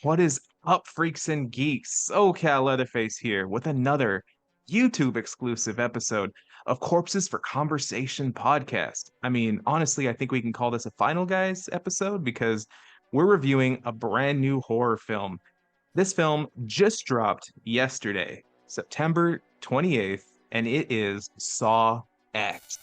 What is up, freaks and geeks? SoCal Leatherface here with another YouTube exclusive episode of Corpses for Conversation podcast. I mean, honestly, I think we can call this a Final Guys episode because we're reviewing a brand new horror film. This film just dropped yesterday, September 28th, and it is Saw X.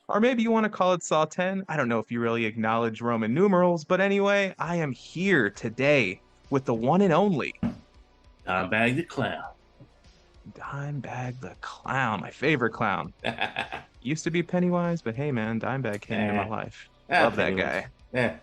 Or maybe you want to call it Saw 10. I don't know if you really acknowledge Roman numerals, but anyway, I am here today with the one and only Dymebag the Clown. Dymebag the Clown, my favorite clown. Used to be Pennywise, but hey man, Dymebag came into my life. Love that guy.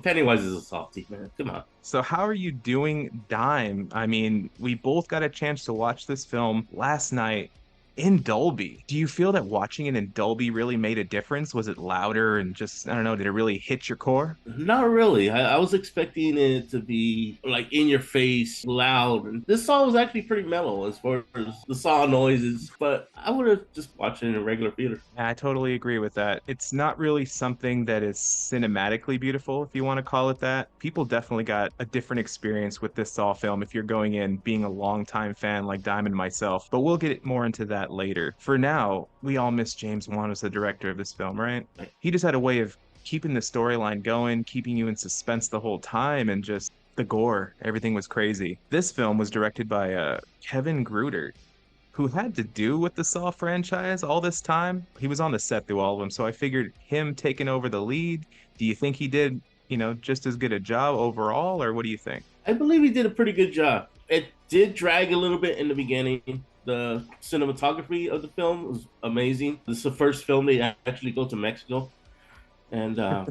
Pennywise is a softie, man. Come on. So how are you doing, Dime? I mean, we both got a chance to watch this film last night in Dolby. Do you feel that watching it in Dolby really made a difference? Was it louder and just, I don't know, did it really hit your core? Not really. I was expecting it to be like in your face, loud. And this song was actually pretty mellow as far as the saw noises, but I would have just watched it in a regular theater. I totally agree with that. It's not really something that is cinematically beautiful, if you want to call it that. People definitely got a different experience with this Saw film if you're going in being a longtime fan like Diamond myself, but we'll get more into that later. For now, we all miss James Wan as the director of this film, right? He just had a way of keeping the storyline going, keeping you in suspense the whole time, and just the gore. Everything was crazy. This film was directed by Kevin Gruder, who had to do with the Saw franchise all this time. He was on the set through all of them, so I figured him taking over the lead. Do you think he did, just as good a job overall, or what do you think? I believe he did a pretty good job. It did drag a little bit in the beginning. The cinematography of the film was amazing. This is the first film they actually go to Mexico. And I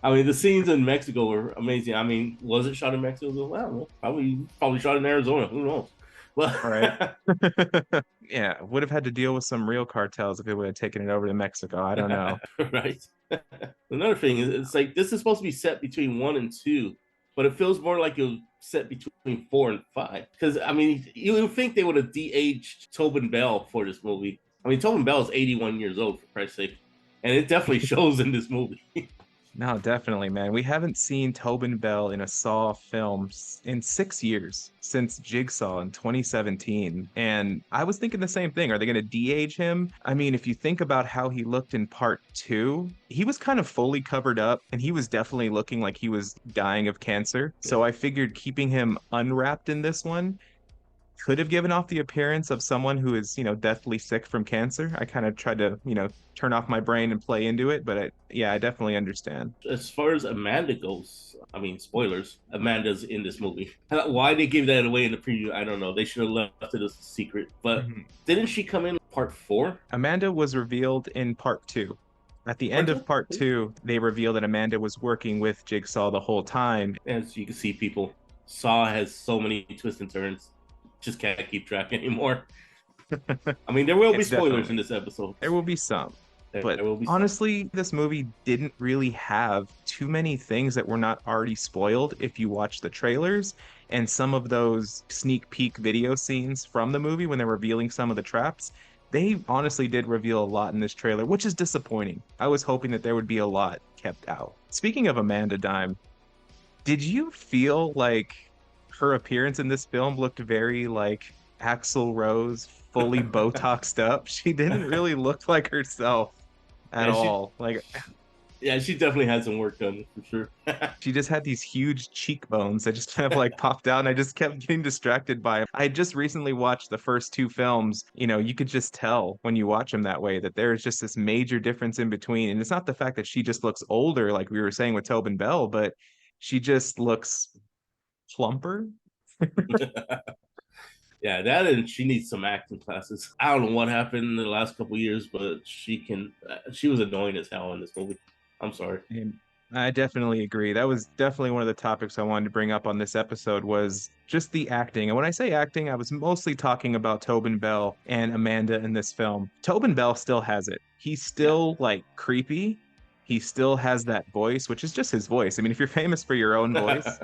mean, the scenes in Mexico were amazing. I mean, was it shot in Mexico? Well, probably shot in Arizona. Who knows? Well, right. Yeah, would have had to deal with some real cartels if it would have taken it over to Mexico. I don't know. Right. Another thing is, it's like this is supposed to be set between 1 and 2, but it feels more like it was set between 4 and 5. Because I mean, you would think they would have de-aged Tobin Bell for this movie. I mean, Tobin Bell is 81 years old, for Christ's sake, and it definitely shows in this movie. No, definitely, man. We haven't seen Tobin Bell in a Saw film in 6 years, since Jigsaw in 2017. And I was thinking the same thing. Are they going to de-age him? I mean, if you think about how he looked in part 2, he was kind of fully covered up and he was definitely looking like he was dying of cancer. So I figured keeping him unwrapped in this one could have given off the appearance of someone who is, deathly sick from cancer. I kind of tried to, turn off my brain and play into it, but I definitely understand. As far as Amanda goes, I mean, spoilers, Amanda's in this movie. Why they gave that away in the preview, I don't know. They should have left it as a secret. But didn't she come in part 4? Amanda was revealed in part 2. At the end of part 2, they revealed that Amanda was working with Jigsaw the whole time. As you can see, people, Saw has so many twists and turns. Just can't keep track anymore. I mean, there will be spoilers in this episode. There will be some. But honestly, this movie didn't really have too many things that were not already spoiled if you watch the trailers and some of those sneak peek video scenes from the movie when they're revealing some of the traps. They honestly did reveal a lot in this trailer, which is disappointing. I was hoping that there would be a lot kept out. Speaking of Amanda Dime, did you feel like her appearance in this film looked very like Axl Rose, fully Botoxed up? She didn't really look like herself at all. Yeah, she definitely had some work done for sure. She just had these huge cheekbones that just kind of like popped out, and I just kept getting distracted by them. I just recently watched the first 2 films. You could just tell when you watch them that way that there's just this major difference in between. And it's not the fact that she just looks older, like we were saying with Tobin Bell, but she just looks plumper. Yeah, that, and she needs some acting classes. I don't know what happened in the last couple of years, but she was annoying as hell in this movie. I'm sorry. And I definitely agree. That was definitely one of the topics I wanted to bring up on this episode, was just the acting. And when I say acting, I was mostly talking about Tobin Bell and Amanda in this film. Tobin Bell still has it. He's still like creepy. He still has that voice, which is just his voice. I mean, if you're famous for your own voice,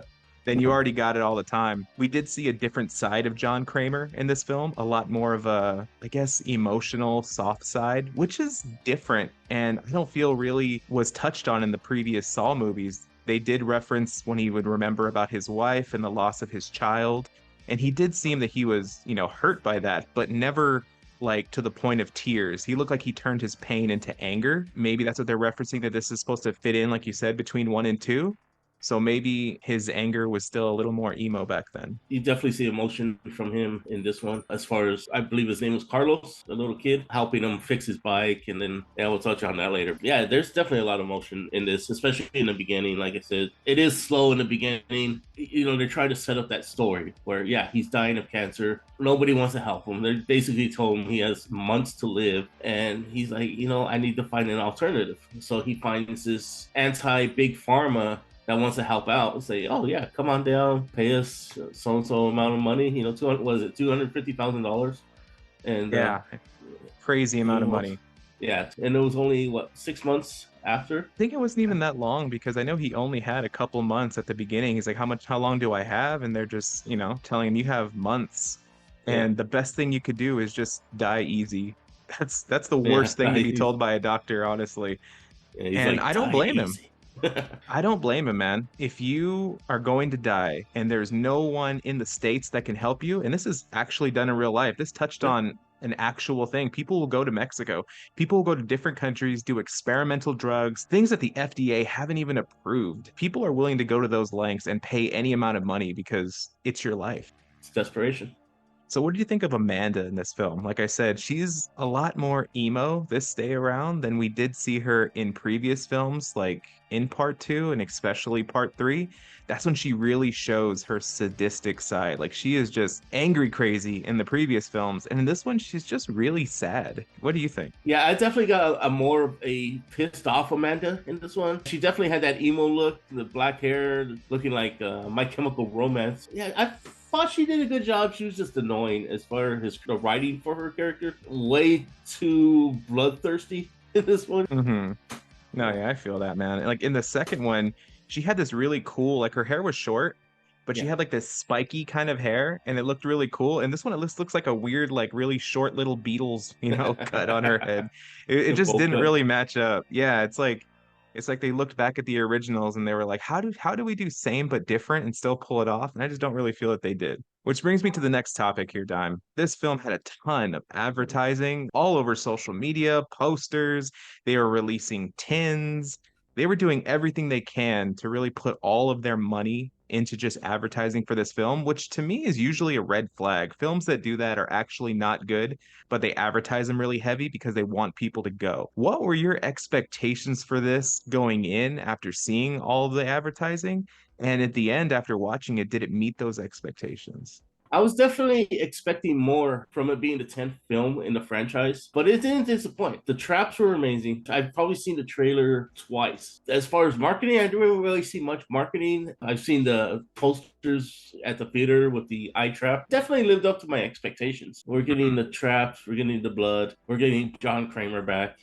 then you already got it all the time. We did see a different side of John Kramer in this film, a lot more of a, I guess, emotional, soft side, which is different. And I don't feel really was touched on in the previous Saw movies. They did reference when he would remember about his wife and the loss of his child. And he did seem that he was, hurt by that, but never like to the point of tears. He looked like he turned his pain into anger. Maybe that's what they're referencing, that this is supposed to fit in, like you said, between one and two. So maybe his anger was still a little more emo back then. You definitely see emotion from him in this one. As far as I believe his name was Carlos, the little kid, helping him fix his bike, and then yeah, we'll touch on that later. Yeah, there's definitely a lot of emotion in this, especially in the beginning. Like I said, it is slow in the beginning. You know, they're trying to set up that story where yeah, he's dying of cancer. Nobody wants to help him. They basically told him he has months to live, and he's like, I need to find an alternative. So he finds this anti-big pharma that wants to help out and say, "Oh yeah, come on down, pay us so and so amount of money." 200, was it $250,000? And Yeah, crazy amount of money. Yeah, and it was only what 6 months after. I think it wasn't even that long because I know he only had a couple months at the beginning. He's like, how long do I have? And they're just, telling him you have months. Yeah, And the best thing you could do is just die easy. That's the yeah. worst thing to be told by a doctor, honestly. Yeah, he's And like, I don't die blame him. easy. I don't blame him, man. If you are going to die and there's no one in the States that can help you, and this is actually done in real life, this touched on an actual thing. People will go to Mexico, people will go to different countries, do experimental drugs, things that the FDA haven't even approved. People are willing to go to those lengths and pay any amount of money because it's your life. It's desperation. So, what do you think of Amanda in this film? Like I said, she's a lot more emo this day around than we did see her in previous films, like in part two and especially part three. That's when she really shows her sadistic side. Like, she is just angry crazy in the previous films. And in this one, she's just really sad. What do you think? Yeah, I definitely got a more of a pissed off Amanda in this one. She definitely had that emo look, the black hair, looking like My Chemical Romance. Yeah, I thought she did a good job. She was just annoying as far as the writing for her character. Way too bloodthirsty in this one. Mm-hmm. No, yeah, I feel that, man. Like in the second one, she had this really cool, like her hair was short, but she Yeah, had like this spiky kind of hair and it looked really cool. And this one, it looks like a weird, like really short little Beatles, cut on her head. It just bowl didn't cut. really match up. Yeah, it's like they looked back at the originals and they were like, how do we do same but different and still pull it off? And I just don't really feel that they did. Which brings me to the next topic here, Dime. This film had a ton of advertising all over social media, posters. They were releasing tins. They were doing everything they can to really put all of their money into just advertising for this film, which to me is usually a red flag. Films that do that are actually not good, but they advertise them really heavy because they want people to go. What were your expectations for this going in after seeing all of the advertising? And at the end, after watching it, did it meet those expectations? I was definitely expecting more from it being the 10th film in the franchise, but it didn't disappoint. The traps were amazing. I've probably seen the trailer twice. As far as marketing, I didn't really see much marketing. I've seen the posters at the theater with the eye trap. Definitely lived up to my expectations. We're getting the traps, we're getting the blood, we're getting John Kramer back.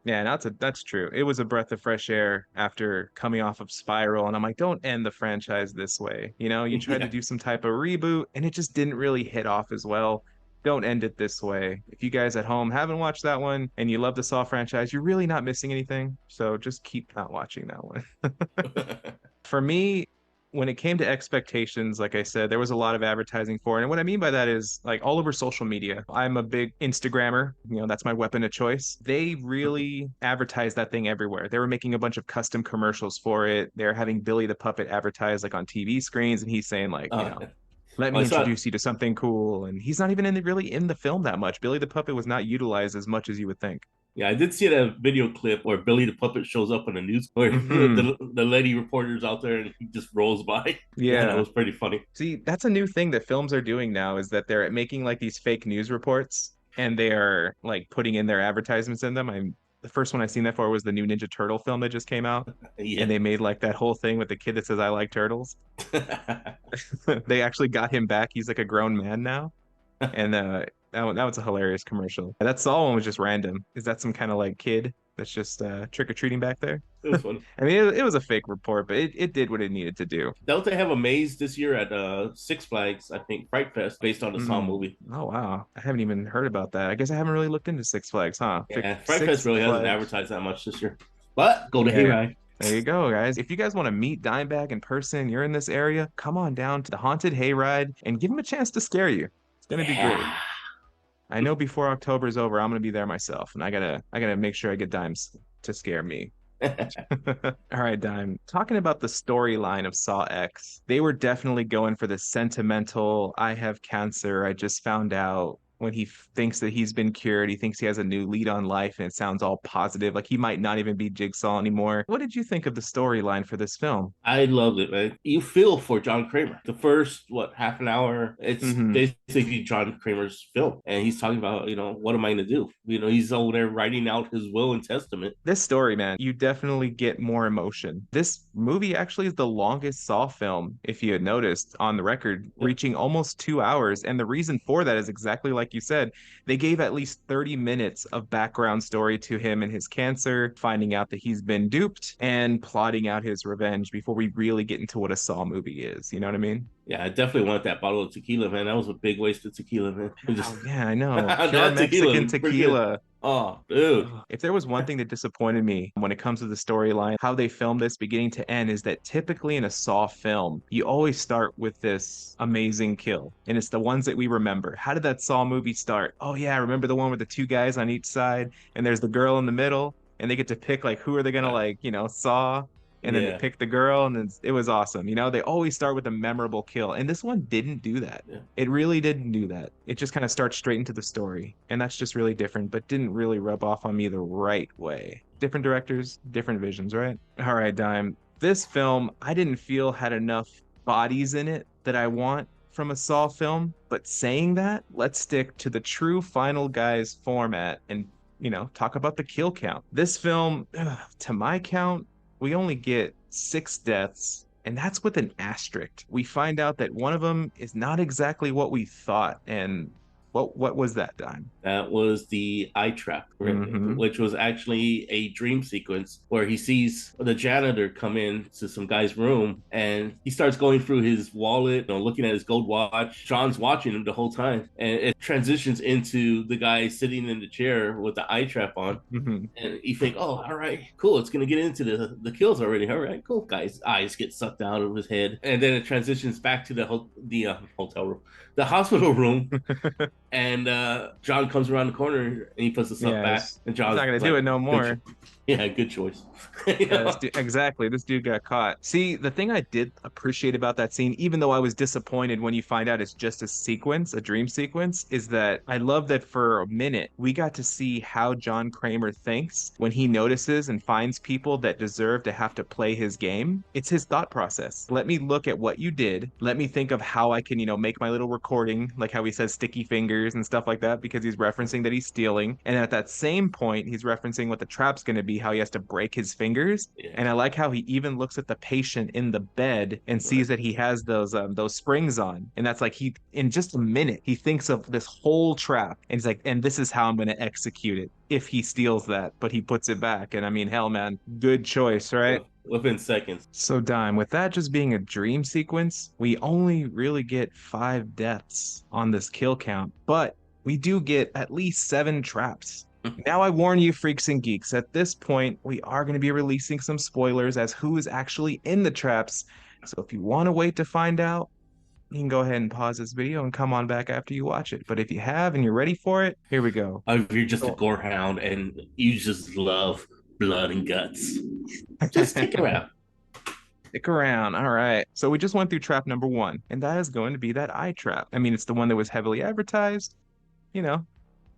Yeah, that's true. It was a breath of fresh air after coming off of Spiral, and I'm like, don't end the franchise this way. You tried to Yeah. do some type of reboot, and it just didn't really hit off as well. Don't end it this way. If you guys at home haven't watched that one and you love the Saw franchise, you're really not missing anything. So just keep not watching that one. For me, when it came to expectations, like I said, there was a lot of advertising for it. And what I mean by that is like all over social media. I'm a big Instagrammer, that's my weapon of choice. They really advertised that thing everywhere. They were making a bunch of custom commercials for it. They're having Billy the Puppet advertised like on TV screens, and he's saying like, uh, let well, me I saw introduce you to something cool. And he's not even really in the film that much. Billy the Puppet was not utilized as much as you would think. Yeah, I did see that video clip where Billy the Puppet shows up in the news, where Hmm. the lady reporter's out there and he just rolls by. Yeah, that Yeah. was pretty funny. See, that's a new thing that films are doing now is that they're making like these fake news reports and they are like putting in their advertisements in them. The first one I seen that for was the new Ninja Turtle film that just came out. And Yeah. they made like that whole thing with the kid that says I like turtles. They actually got him back. He's like a grown man now. And that was a hilarious commercial. That Saw one was just random. Is that some kind of like kid? that's just trick-or-treating back there. It was funny. I mean, it was a fake report, but it did what it needed to do. Don't they have a maze this year at Six Flags? I think Fright Fest based on the Saw Mm. movie. Oh wow, I haven't even heard about that. I guess I haven't really looked into Six Flags, huh? Yeah, Fright Fest Six really hasn't Flags. advertised that much this year. But go to Hey, Hayride. there you go, guys. If you guys want to meet Dimebag in person, you're in this area, come on down to the Haunted Hayride and give him a chance to scare you. It's gonna be great. Yeah. I know before October's over, I'm gonna be there myself, and I gotta make sure I get Dimes to scare me. All right, Dime. Talking about the storyline of Saw X, they were definitely going for the sentimental, I have cancer, I just found out. When he thinks that he's been cured, he thinks he has a new lead on life, and it sounds all positive, like he might not even be Jigsaw anymore. What did you think of the storyline for this film? I loved it, man. You feel for John Kramer. The first, what, half an hour, it's Hmm. basically John Kramer's film. And he's talking about, what am I going to do? He's over there writing out his will and testament. This story, man, you definitely get more emotion. This movie actually is the longest Saw film, if you had noticed, on the record, Yep. reaching almost 2 hours. And the reason for that is exactly like you said. They gave at least 30 minutes of background story to him and his cancer, finding out that he's been duped and plotting out his revenge before we really get into what a Saw movie is. You know what I mean? Yeah, I definitely want that bottle of tequila, man. That was a big waste of tequila, man. Just Oh, yeah, I know. Pure that tequila, Mexican freaking. tequila. Oh, dude. Ugh. If there was one thing that disappointed me when it comes to the storyline, how they filmed this beginning to end is that typically in a Saw film, you always start with this amazing kill. And it's the ones that we remember. How did that Saw movie start? Oh yeah, I remember the one with the two guys on each side, and there's the girl in the middle, and they get to pick like who are they gonna like, saw, and then they Yeah, pick the girl, and then it was awesome. They always start with a memorable kill, and this one didn't do that. yeah. It really didn't do that. It just kind of starts straight into the story. And that's just really different, but didn't really rub off on me the right way. Different directors, different visions, right? All right, Dime. This film, I didn't feel had enough bodies in it that I want from a Saw film. But saying that, let's stick to the true Final Guys format and, talk about the kill count. This film, to my count, we only get 6 deaths, and that's with an asterisk. We find out that one of them is not exactly what we thought. And what was that, Dime? That was the eye trap, Mm-hmm. which was actually a dream sequence where he sees the janitor come in to some guy's room and he starts going through his wallet, looking at his gold watch. John's watching him the whole time. And it transitions into the guy sitting in the chair with the eye trap on. Mm-hmm. And you think, oh, all right, cool. It's going to get into the kills already. All right, cool. Guy's eyes get sucked out of his head. And then it transitions back to the hotel room, the hospital room. And John comes around the corner and he puts the stuff Yeah, back. And he's John's not gonna do like, it no more. yeah, good choice. Yeah, exactly. This dude got caught. See, the thing I did appreciate about that scene, even though I was disappointed when you find out it's just a sequence, a dream sequence, is that I love that for a minute we got to see how John Kramer thinks when he notices and finds people that deserve to have to play his game. It's his thought process. Let me look at what you did. Let me think of how I can, make my little recording, like how he says sticky fingers and stuff like that, because he's referencing that he's stealing. And at that same point, he's referencing what the trap's going to be, how he has to break his fingers. Yeah, And I like how he even looks at the patient in the bed and right. sees that he has those springs on. And that's like he in just a minute he thinks of this whole trap and he's like, and this is how I'm going to execute it if he steals that, but he puts it back. And I mean, hell, man, good choice, right? Within seconds. So, Dime, with that just being a dream sequence, we only really get 5 deaths on this kill count, but we do get at least 7 traps. Now, I warn you, freaks and geeks, at this point, we are going to be releasing some spoilers as who is actually in the traps. So, if you want to wait to find out, you can go ahead and pause this video and come on back after you watch it. But if you have and you're ready for it, here we go. If you're just a So, gore hound and you just love blood and guts, just stick around. stick around. All right. So we just went through trap number 1, and that is going to be that eye trap. I mean, it's the one that was heavily advertised, you know,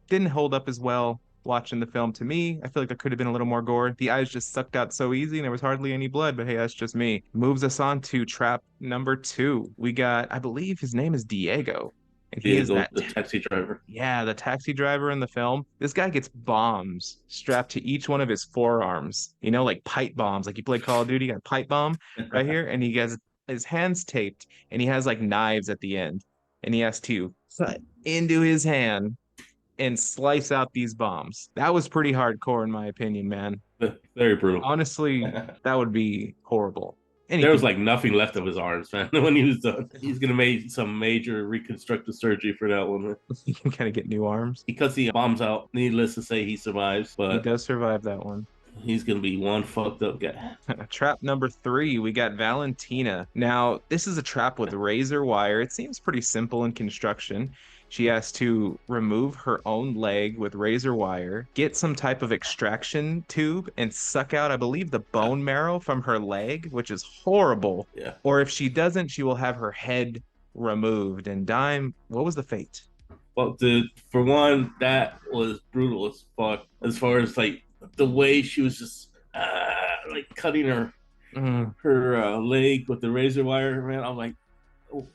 didn't hold up as well watching the film to me. I feel like there could have been a little more gore. The eyes just sucked out so easy and there was hardly any blood, but hey, that's just me. Moves us on to trap number 2. We got, I believe his name is Diego. And he is Diego, that the taxi driver. yeah, the taxi driver in the film. This guy gets bombs strapped to each one of his forearms, like pipe bombs. Like you play Call of Duty, you got a pipe bomb right here, and he has his hands taped, and he has like knives at the end, and he has to cut into his hand and slice out these bombs. That was pretty hardcore in my opinion, man. Very brutal. Honestly, that would be horrible. And he There was could like nothing left of his arms, man. When he was done, he's gonna make some major reconstructive surgery for that one. he can kind of get new arms. Because he bombs out, needless to say, he survives, He but does survive that one. he's gonna be one fucked up guy. Trap number 3, we got Valentina. Now, this is a trap with razor wire. It seems pretty simple in construction. She has to remove her own leg with razor wire, get some type of extraction tube, and suck out, I believe, the bone marrow from her leg, which is horrible. Yeah. Or if she doesn't, she will have her head removed. And Dime, what was the fate? Well, dude, for one, that was brutal as fuck. As far as like the way she was just like cutting her leg with the razor wire, man. I'm like,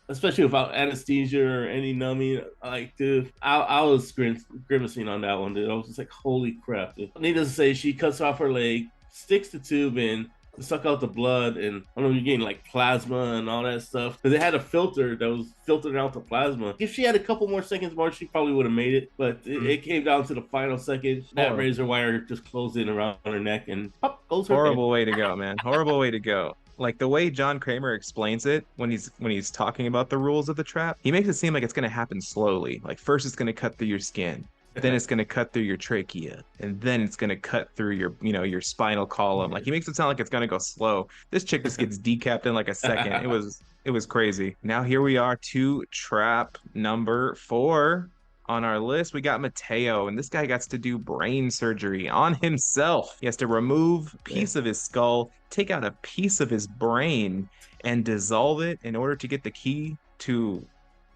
especially without anesthesia or any numbing, like, dude, I was grimacing on that one, dude. I was just like, holy crap, dude. Needless to say, she cuts off her leg, sticks the tube in, suck out the blood, and I don't know, you're getting like plasma and all that stuff. Because they had a filter that was filtering out the plasma. If she had a couple more seconds more, she probably would have made it. But it came down to the final second. That razor wire just closed in around her neck, and pop goes her Horrible way to go, man. Horrible way to go. Like the way John Kramer explains it when he's talking about the rules of the trap, he makes it seem like it's going to happen slowly. Like first it's going to cut through your skin, then it's going to cut through your trachea, and then it's going to cut through your, your spinal column. Like he makes it sound like it's going to go slow. This chick just gets decapped in like a second. It was crazy. Now here we are to trap number 4 on our list. We got Mateo, and this guy gets to do brain surgery on himself. He has to remove a piece of his skull, take out a piece of his brain, and dissolve it in order to get the key to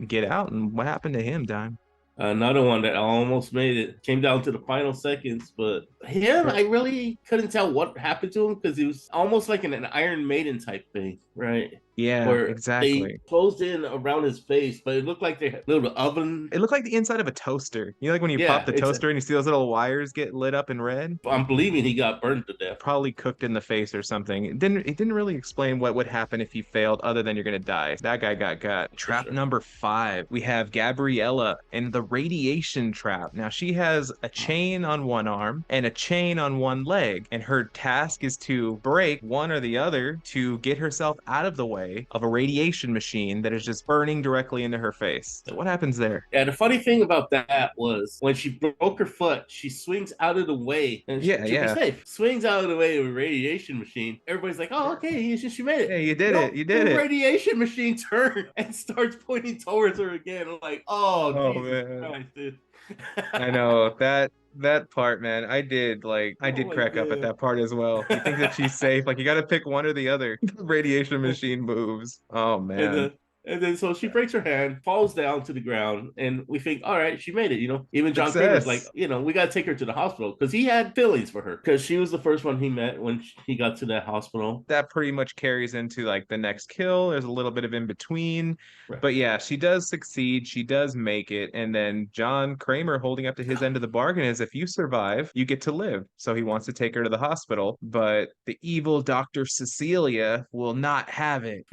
get out. And what happened to him, Dime? Another one that almost made it. Came down to the final seconds, but him, I really couldn't tell what happened to him because he was almost like an Iron Maiden type thing, right? Yeah, where exactly. They closed in around his face, but it looked like they had a little oven. It looked like the inside of a toaster. You know, like when you pop the toaster and you see those little wires get lit up in red? I'm believing he got burned to death. Probably cooked in the face or something. It didn't really explain what would happen if he failed other than you're going to die. That guy got. Trap number 5. We have Gabriella in the radiation trap. Now, she has a chain on one arm and a chain on one leg, and her task is to break one or the other to get herself out of the way of a radiation machine that is just burning directly into her face. So what happens there? Yeah, the funny thing about that was when she broke her foot, she swings out of the way and she be safe. Swings out of the way of a radiation machine. Everybody's like, oh, okay, she made it. Yeah, you did it. You did it. The radiation machine turned and starts pointing towards her again. I'm like, oh Jesus Christ, dude. I know that part, man. I did crack up at that part as well. You think that she's safe? Like you got to pick one or the other. The radiation machine moves. Oh man. And then so she breaks her hand, falls down to the ground, and we think, all right, she made it. Even John Kramer's like, we got to take her to the hospital because he had feelings for her because she was the first one he met when he got to that hospital. That pretty much carries into like the next kill. There's a little bit of in between, but yeah, she does succeed. She does make it, and then John Kramer holding up to his end of the bargain is if you survive, you get to live. So he wants to take her to the hospital, but the evil Dr. Cecilia will not have it.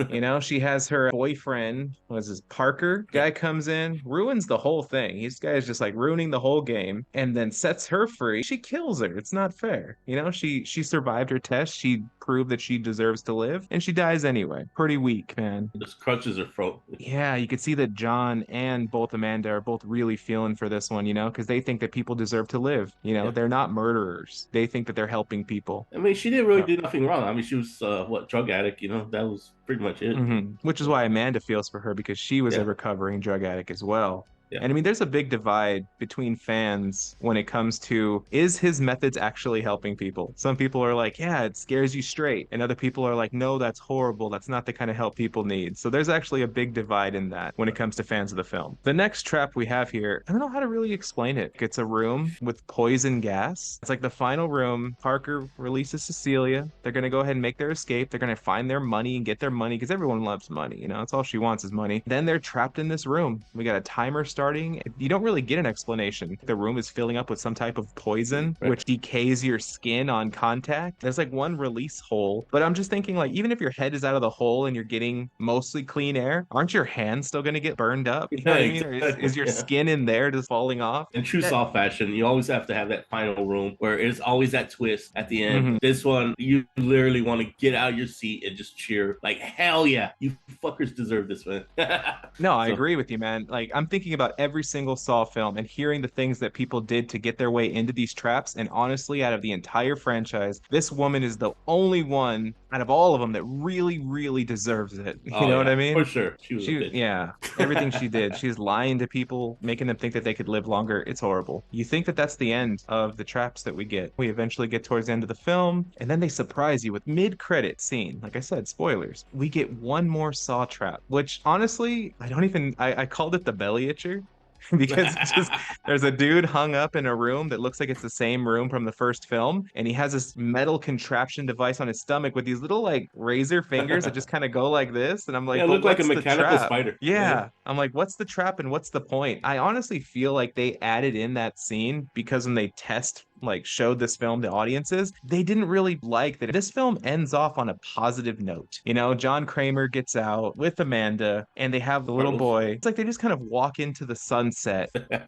She has her boyfriend. Was his Parker guy comes in, ruins the whole thing. This guy is just like ruining the whole game, and then sets her free. She kills her. It's not fair. She survived her test. She proved that she deserves to live, and she dies anyway. Pretty weak, man. Just crunches her throat. Yeah, you could see that John and both Amanda are both really feeling for this one, because they think that people deserve to live. They're not murderers. They think that they're helping people. I mean, she didn't really do nothing wrong. I mean, she was drug addict. That was pretty much it. Which is why Amanda feels for her because she was a recovering drug addict as well. Yeah. And I mean, there's a big divide between fans when it comes to, is his methods actually helping people? Some people are like, yeah, it scares you straight. And other people are like, no, that's horrible. That's not the kind of help people need. So there's actually a big divide in that when it comes to fans of the film. The next trap we have here, I don't know how to really explain it. It's a room with poison gas. It's like the final room. Parker releases Cecilia. They're going to go ahead and make their escape. They're going to find their money and get their money because everyone loves money. That's all she wants is money. Then they're trapped in this room. We got a timer starting, you don't really get an explanation. The room is filling up with some type of poison, which decays your skin on contact. There's like one release hole, but I'm just thinking like, even if your head is out of the hole and you're getting mostly clean air, aren't your hands still going to get burned up? You know Yeah, what I mean? Or is exactly. your Yeah. skin in there just falling off? In true That, Saw fashion, you always have to have that final room where it's always that twist at the end. mhm. This one, you literally want to get out of your seat and just cheer, like, hell yeah, you fuckers deserve this, man. No, I So, agree with you, man. Like, I'm thinking about every single Saw film and hearing the things that people did to get their way into these traps. And honestly, out of the entire franchise, this woman is the only one out of all of them that really, really deserves it. You oh know what yeah, I for mean? sure. She was a bitch. Yeah, everything she did. She's lying to people, making them think that they could live longer. It's horrible. You think that that's the end of the traps that we get. We eventually get towards the end of the film, and then they surprise you with mid-credit scene. Like I said, spoilers. We get one more Saw trap, which honestly, I called it the belly itcher. Because it's just there's a dude hung up in a room that looks like it's the same room from the first film, and he has this metal contraption device on his stomach with these little like razor fingers that just kind of go like this. And I'm Yeah, like, it but looked like a what's the mechanical trap? spider. Yeah. Yeah. I'm like, what's the trap and what's the point? I honestly feel like they added in that scene because when they showed this film to audiences, they didn't really like that this film ends off on a positive note. You know, John Kramer gets out with Amanda and they have the little Carlos. boy. It's like they just kind of walk into the sunset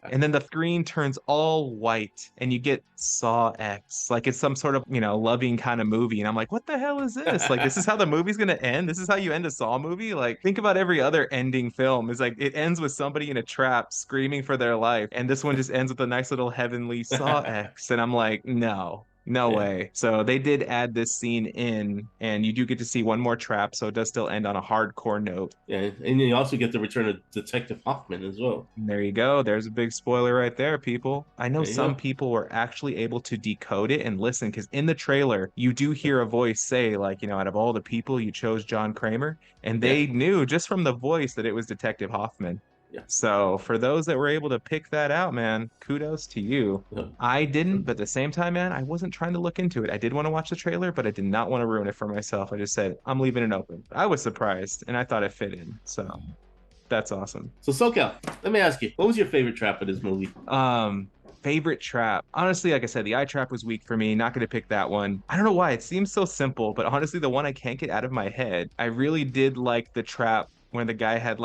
and then the screen turns all white and you get Saw X. Like it's some sort of, loving kind of movie. And I'm like, what the hell is this? Like, this is how the movie's going to end? This is how you end a Saw movie? Like, think about every other ending film. It's like it ends with somebody in a trap screaming for their life. And this one just ends with a nice little heavenly Saw X. And I'm like, no. No Yeah. way. So they did add this scene in, and you do get to see one more trap. So it does still end on a hardcore note. Yeah. And you also get the return of Detective Hoffman as well. And there you go. There's a big spoiler right there, people. I know There you some go. people were actually able to decode it and listen because in the trailer, you do hear a voice say, like, out of all the people, you chose John Kramer. And Yeah. they knew just from the voice that it was Detective Hoffman. Yeah. So for those that were able to pick that out, man, kudos to you. Yeah. I didn't, but at the same time, man, I wasn't trying to look into it. I did want to watch the trailer, but I did not want to ruin it for myself. I just said, I'm leaving it open. I was surprised and I thought it fit in. So that's awesome. So SoCal, let me ask you, what was your favorite trap of this movie? Favorite trap. Honestly, like I said, the eye trap was weak for me. Not going to pick that one. I don't know why. It seems so simple, but honestly, the one I can't get out of my head, I really did like the trap when the guy had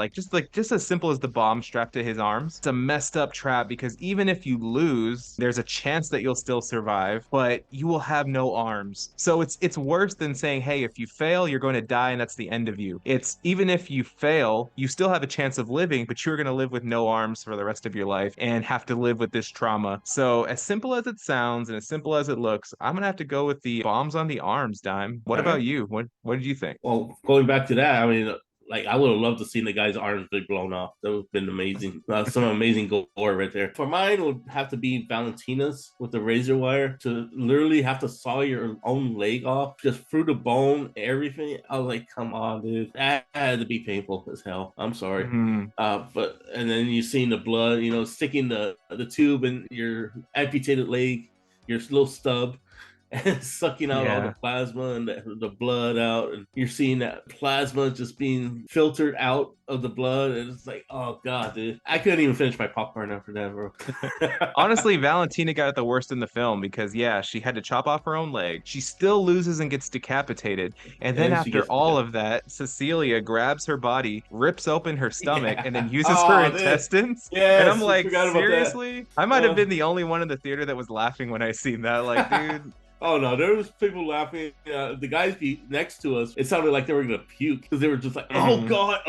just as simple as the bomb strapped to his arms. It's a messed up trap because even if you lose, there's a chance that you'll still survive, but you will have no arms. So it's worse than saying, hey, if you fail, you're going to die and that's the end of you. It's even if you fail, you still have a chance of living, but you're going to live with no arms for the rest of your life and have to live with this trauma. So as simple as it sounds and as simple as it looks, I'm gonna have to go with the bombs on the arms, Dime. What All about right. you? What did you think? Well, going back to that, I mean, like I would have loved to see the guy's arms be blown off. That would have been amazing. Some amazing gore right there. For mine, it would have to be Valentina's with the razor wire to literally have to saw your own leg off just through the bone, everything. I was like, come on, dude. That had to be painful as hell. I'm sorry. Mhm. But and then you seen the blood, sticking the tube in your amputated leg, your little stub, and sucking out all the Yeah. plasma and the blood out, and you're seeing that plasma just being filtered out of the blood, and it's like, oh god, dude, I couldn't even finish my popcorn after that, bro. Honestly, Valentina got it the worst in the film because, yeah, she had to chop off her own leg. She still loses and gets decapitated. And then And she after gets all of that, Cecilia grabs her body, rips open her stomach, and then yeah. uses her Oh, dude. intestines. And I'm Yes, we like, forgot about that. seriously? I might have Uh, been the only one in the theater that was laughing when I seen that. Like, dude, Oh no, there was people laughing. The guys next to us, it sounded like they were gonna puke because they were just like, "Oh mhm. god,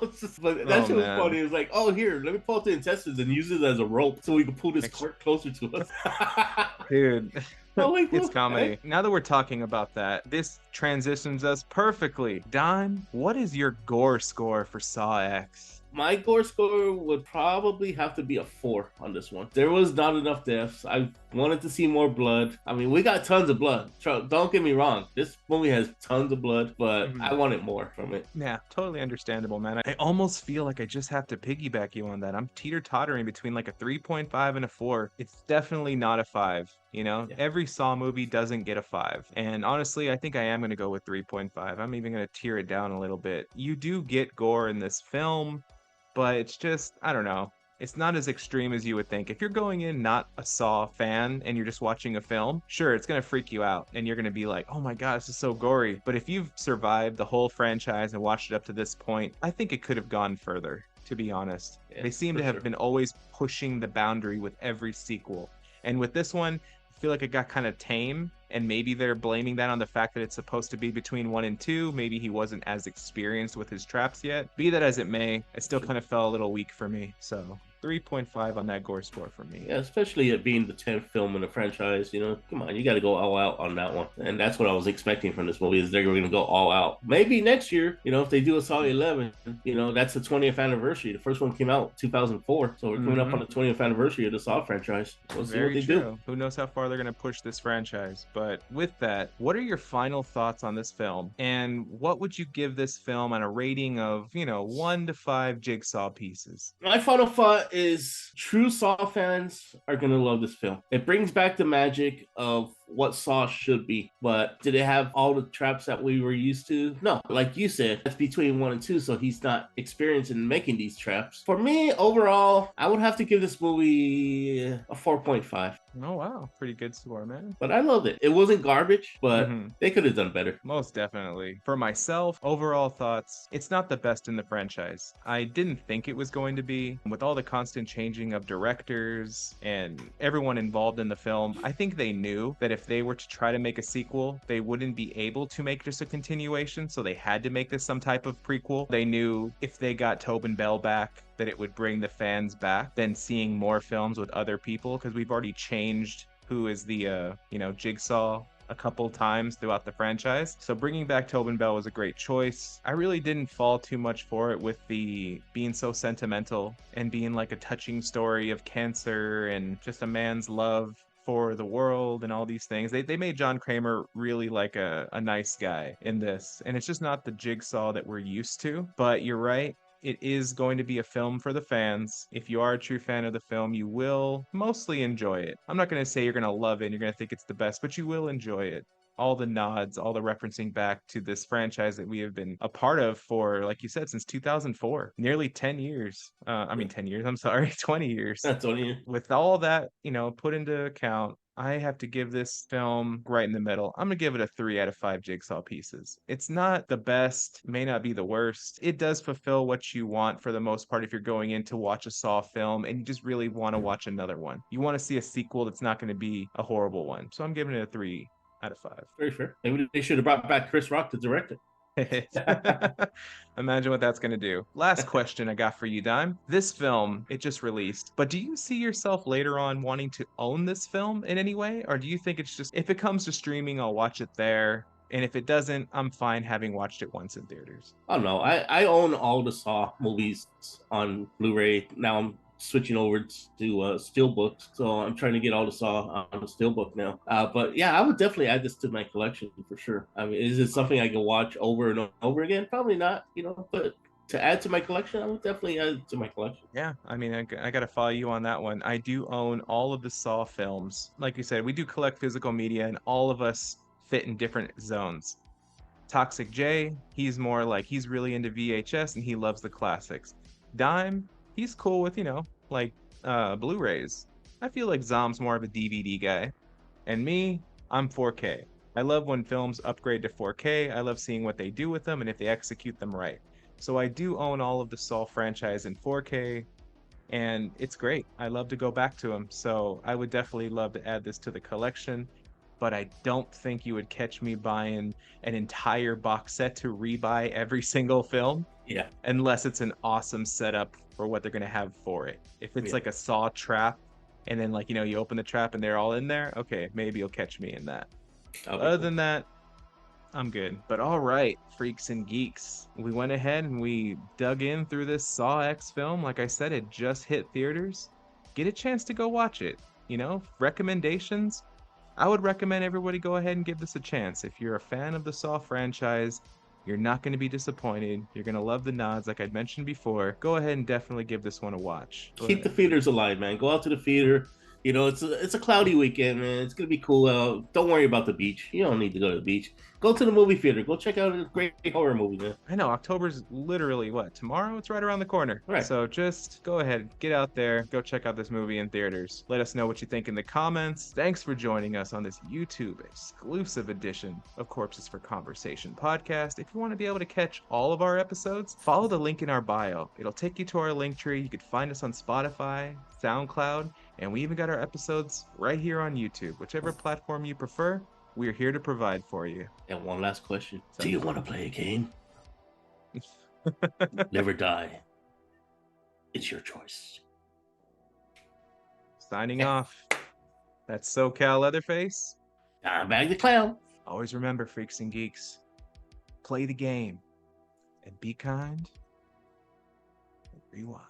it's just like that Oh shit was man. funny. It was like, "Oh here, let me pull out the intestines and use it as a rope so we can pull this Ex- cart closer to us." Dude, I'm like, it's what the comedy. heck? Now that we're talking about that, this transitions us perfectly. Dime, what is your gore score for Saw X? My gore score would probably have to be a 4 on this one. There was not enough deaths. I wanted to see more blood. I mean, we got tons of blood. Don't get me wrong. This movie has tons of blood, but I Mhm. wanted more from it. Yeah, totally understandable, man. I almost feel like I just have to piggyback you on that. I'm teeter-tottering between like a 3.5 and a 4. It's definitely not a 5, you know? Yeah. Every Saw movie doesn't get a 5. And honestly, I think I am going to go with 3.5. I'm even going to tear it down a little bit. You do get gore in this film, but it's just, I don't know. It's not as extreme as you would think. If you're going in not a Saw fan and you're just watching a film, sure, it's going to freak you out and you're going to be like, oh my God, this is so gory. But if you've survived the whole franchise and watched it up to this point, I think it could have gone further, to be honest. Yeah, They seem for to have sure. been always pushing the boundary with every sequel. And with this one, I feel like it got kind of tame, and maybe they're blaming that on the fact that it's supposed to be between 1 and 2. Maybe he wasn't as experienced with his traps yet. Be that as it may, it still kind of fell a little weak for me. So 3.5 on that gore score for me. Yeah, especially it being the 10th film in the franchise. Come on, you got to go all out on that one. And that's what I was expecting from this movie, is they're going to go all out. Maybe next year, if they do a Saw 11, that's the 20th anniversary. The first one came out 2004. So we're coming up on the 20th anniversary of the Saw franchise. We'll see what they do. Who knows how far they're going to push this franchise. But with that, what are your final thoughts on this film? And what would you give this film on a rating of, 1 to 5 Jigsaw pieces? My final thought is true Saw fans are going to love this film. It brings back the magic of what Saw should be. But did it have all the traps that we were used to? No. Like you said, it's between 1 and 2, so he's not experienced in making these traps. For me, overall, I would have to give this movie a 4.5. Oh, wow. Pretty good score, man. But I loved it. It wasn't garbage, but they could have done better. Most definitely. For myself, overall thoughts, it's not the best in the franchise. I didn't think it was going to be. With all the constant changing of directors and everyone involved in the film, I think they knew that if they were to try to make a sequel, they wouldn't be able to make just a continuation, so they had to make this some type of prequel. They knew if they got Tobin Bell back, that it would bring the fans back than seeing more films with other people, because we've already changed who is the Jigsaw a couple times throughout the franchise. So bringing back Tobin Bell was a great choice. I really didn't fall too much for it with the being so sentimental and being like a touching story of cancer and just a man's love for the world and all these things. They made John Kramer really like a nice guy in this. And it's just not the Jigsaw that we're used to. But you're right. It is going to be a film for the fans. If you are a true fan of the film, you will mostly enjoy it. I'm not going to say you're going to love it and you're going to think it's the best, but you will enjoy it. All the nods, all the referencing back to this franchise that we have been a part of for, like you said, since 2004, nearly 10 years. 10 years, I'm sorry, 20 years. That's only With all that, put into account, I have to give this film right in the middle. I'm going to give it a 3 out of 5 Jigsaw pieces. It's not the best, may not be the worst. It does fulfill what you want for the most part if you're going in to watch a Saw film and you just really want to watch another one. You want to see a sequel that's not going to be a horrible one. So I'm giving it a 3 out of 5. very fair. Maybe they should have brought back Chris Rock to direct it. Imagine what that's going to do. Last question I got for you, Dime. This film, it just released, but do you see yourself later on wanting to own this film in any way? Or do you think it's just, if it comes to streaming, I'll watch it there, and if it doesn't, I'm fine having watched it once in theaters? I don't know. I own all the Saw movies on Blu-ray. Now I'm switching over to steelbooks, so I'm trying to get all the Saw on the steelbook now. But yeah, I would definitely add this to my collection for sure. I mean, is it something I can watch over and over again? Probably not, but to add to my collection, I would definitely add it to my collection. Yeah, I mean, I got to follow you on that one. I do own all of the Saw films. Like you said, we do collect physical media, and all of us fit in different zones. Toxic J, he's more like, he's really into VHS and he loves the classics. Dime, he's cool with, Blu-rays. I feel like Zom's more of a DVD guy. And me, I'm 4K. I love when films upgrade to 4K. I love seeing what they do with them and if they execute them right. So I do own all of the Saw franchise in 4K, and it's great. I love to go back to them. So I would definitely love to add this to the collection. But I don't think you would catch me buying an entire box set to rebuy every single film. Yeah. Unless it's an awesome setup for what they're going to have for it. If it's like a Saw trap, and then you open the trap and they're all in there, okay, maybe you'll catch me in that. Other than that, I'm good. But all right, freaks and geeks, we went ahead and we dug in through this Saw X film. Like I said, it just hit theaters. Get a chance to go watch it. Recommendations, I would recommend everybody go ahead and give this a chance. If you're a fan of the Saw franchise, you're not going to be disappointed. You're going to love the nods, like I'd mentioned before. Go ahead and definitely give this one a watch. Keep the theaters alive, man. Go out to the theater. It's a cloudy weekend, man. It's going to be cool out. Don't worry about the beach. You don't need to go to the beach. Go to the movie theater. Go check out a great horror movie, man. I know October's literally what? Tomorrow? It's right around the corner. All right. So just go ahead, get out there, go check out this movie in theaters. Let us know what you think in the comments. Thanks for joining us on this YouTube exclusive edition of Corpses for Conversation podcast. If you want to be able to catch all of our episodes, follow the link in our bio. It'll take you to our link tree. You could find us on Spotify, SoundCloud, and we even got our episodes right here on YouTube. Whichever platform you prefer, we're here to provide for you. And one last question. So- Do you want to play a game? Never die. It's your choice. Signing off. That's SoCal Leatherface. Dymebag the Clown. Always remember, freaks and geeks, play the game and be kind and rewind.